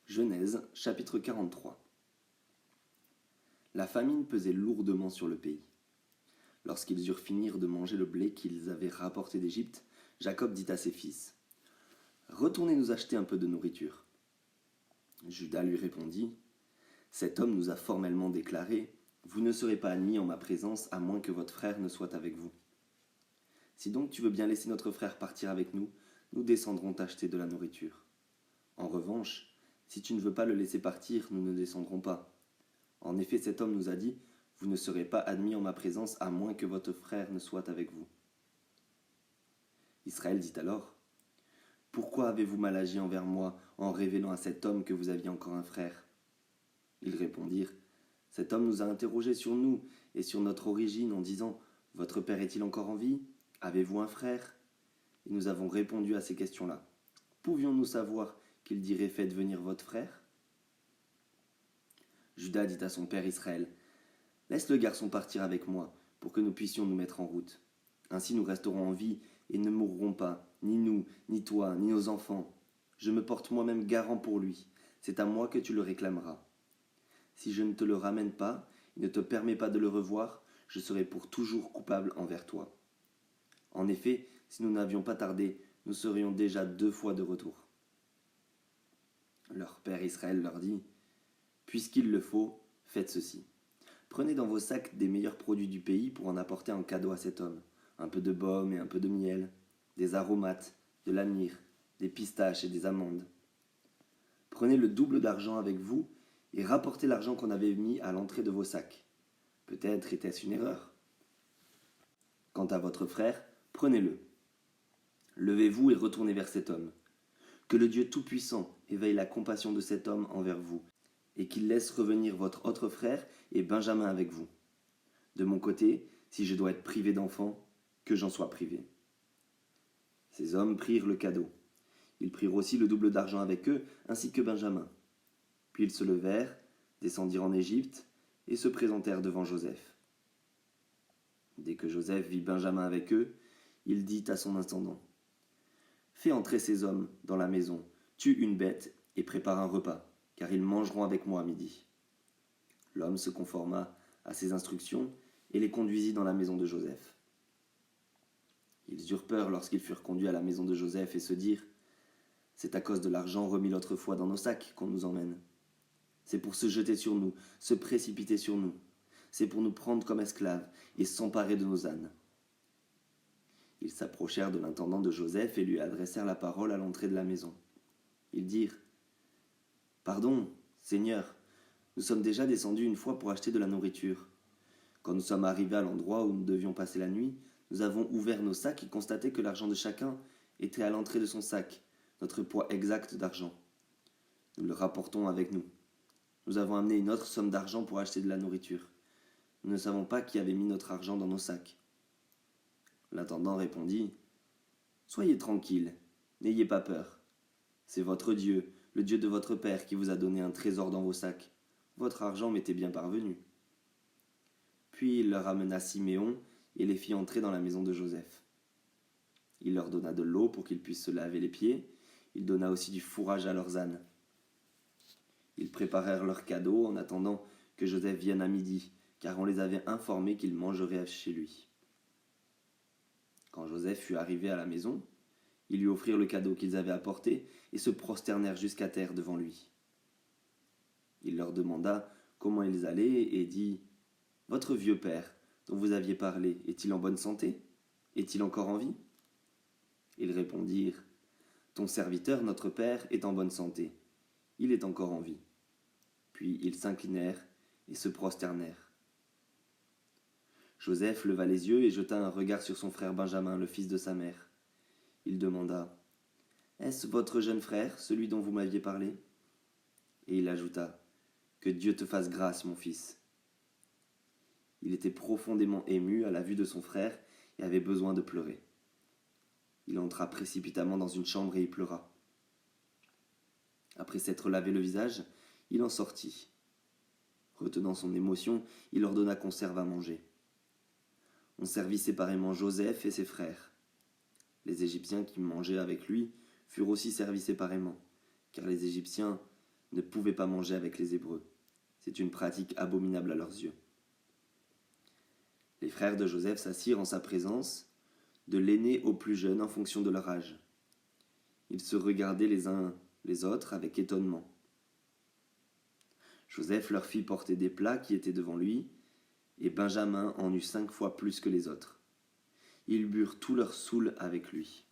Genèse, chapitre 43. La famine pesait lourdement sur le pays. Lorsqu'ils eurent fini de manger le blé qu'ils avaient rapporté d'Égypte, Jacob dit à ses fils : « Retournez nous acheter un peu de nourriture. » Juda lui répondit : « Cet homme nous a formellement déclaré : Vous ne serez pas admis en ma présence à moins que votre frère ne soit avec vous. Si donc tu veux bien laisser notre frère partir avec nous, nous descendrons t'acheter de la nourriture. En revanche, si tu ne veux pas le laisser partir, nous ne descendrons pas. En effet, cet homme nous a dit : Vous ne serez pas admis en ma présence à moins que votre frère ne soit avec vous. » Israël dit alors : « Pourquoi avez-vous mal agi envers moi en révélant à cet homme que vous aviez encore un frère ?» Ils répondirent : « Cet homme nous a interrogés sur nous et sur notre origine en disant : Votre père est-il encore en vie ? Avez-vous un frère ? Et nous avons répondu à ces questions-là. Pouvions-nous savoir qu'il dirait : Faites venir votre frère ? Juda dit à son père Israël : « Laisse le garçon partir avec moi, pour que nous puissions nous mettre en route. Ainsi nous resterons en vie et ne mourrons pas, ni nous, ni toi, ni nos enfants. Je me porte moi-même garant pour lui. C'est à moi que tu le réclameras. Si je ne te le ramène pas et ne te permets pas de le revoir, je serai pour toujours coupable envers toi. En effet, si nous n'avions pas tardé, nous serions déjà 2 fois de retour. » Leur père Israël leur dit : « Puisqu'il le faut, faites ceci. Prenez dans vos sacs des meilleurs produits du pays pour en apporter en cadeau à cet homme. Un peu de baume et un peu de miel, des aromates, de la myrrhe, des pistaches et des amandes. Prenez le double d'argent avec vous et rapportez l'argent qu'on avait mis à l'entrée de vos sacs. Peut-être était-ce une erreur. Quant à votre frère, prenez-le. Levez-vous et retournez vers cet homme. Que le Dieu Tout-Puissant éveille la compassion de cet homme envers vous, et qu'il laisse revenir votre autre frère et Benjamin avec vous. De mon côté, si je dois être privé d'enfants, que j'en sois privé. » Ces hommes prirent le cadeau. Ils prirent aussi le double d'argent avec eux, ainsi que Benjamin. Puis ils se levèrent, descendirent en Égypte, et se présentèrent devant Joseph. Dès que Joseph vit Benjamin avec eux, il dit à son intendant : « Fais entrer ces hommes dans la maison, tue une bête et prépare un repas, car ils mangeront avec moi à midi. » L'homme se conforma à ses instructions et les conduisit dans la maison de Joseph. Ils eurent peur lorsqu'ils furent conduits à la maison de Joseph et se dirent : « C'est à cause de l'argent remis l'autre fois dans nos sacs qu'on nous emmène. C'est pour se jeter sur nous, se précipiter sur nous. C'est pour nous prendre comme esclaves et s'emparer de nos ânes. » Ils s'approchèrent de l'intendant de Joseph et lui adressèrent la parole à l'entrée de la maison. Ils dirent : « Pardon, Seigneur, nous sommes déjà descendus une fois pour acheter de la nourriture. Quand nous sommes arrivés à l'endroit où nous devions passer la nuit, nous avons ouvert nos sacs et constaté que l'argent de chacun était à l'entrée de son sac, notre poids exact d'argent. Nous le rapportons avec nous. Nous avons amené une autre somme d'argent pour acheter de la nourriture. Nous ne savons pas qui avait mis notre argent dans nos sacs. » L'intendant répondit : « Soyez tranquille, n'ayez pas peur. C'est votre Dieu, le Dieu de votre père, qui vous a donné un trésor dans vos sacs. Votre argent m'était bien parvenu. » Puis il leur amena Siméon et les fit entrer dans la maison de Joseph. Il leur donna de l'eau pour qu'ils puissent se laver les pieds. Il donna aussi du fourrage à leurs ânes. Ils préparèrent leurs cadeaux en attendant que Joseph vienne à midi, car on les avait informés qu'il mangerait chez lui. Quand Joseph fut arrivé à la maison, ils lui offrirent le cadeau qu'ils avaient apporté et se prosternèrent jusqu'à terre devant lui. Il leur demanda comment ils allaient et dit : « Votre vieux père, dont vous aviez parlé, est-il en bonne santé ? Est-il encore en vie ? » Ils répondirent : « Ton serviteur, notre père, est en bonne santé. Il est encore en vie. » Puis ils s'inclinèrent et se prosternèrent. Joseph leva les yeux et jeta un regard sur son frère Benjamin, le fils de sa mère. Il demanda : « Est-ce votre jeune frère, celui dont vous m'aviez parlé ? » Et il ajouta : « Que Dieu te fasse grâce, mon fils. » Il était profondément ému à la vue de son frère et avait besoin de pleurer. Il entra précipitamment dans une chambre et y pleura. Après s'être lavé le visage, il en sortit. Retenant son émotion, il ordonna qu'on serve à manger. On servit séparément Joseph et ses frères. Les Égyptiens qui mangeaient avec lui furent aussi servis séparément, car les Égyptiens ne pouvaient pas manger avec les Hébreux. C'est une pratique abominable à leurs yeux. Les frères de Joseph s'assirent en sa présence, de l'aîné au plus jeune en fonction de leur âge. Ils se regardaient les uns les autres avec étonnement. Joseph leur fit porter des plats qui étaient devant lui, et Benjamin en eut 5 fois plus que les autres. Ils burent tout leur soûl avec lui.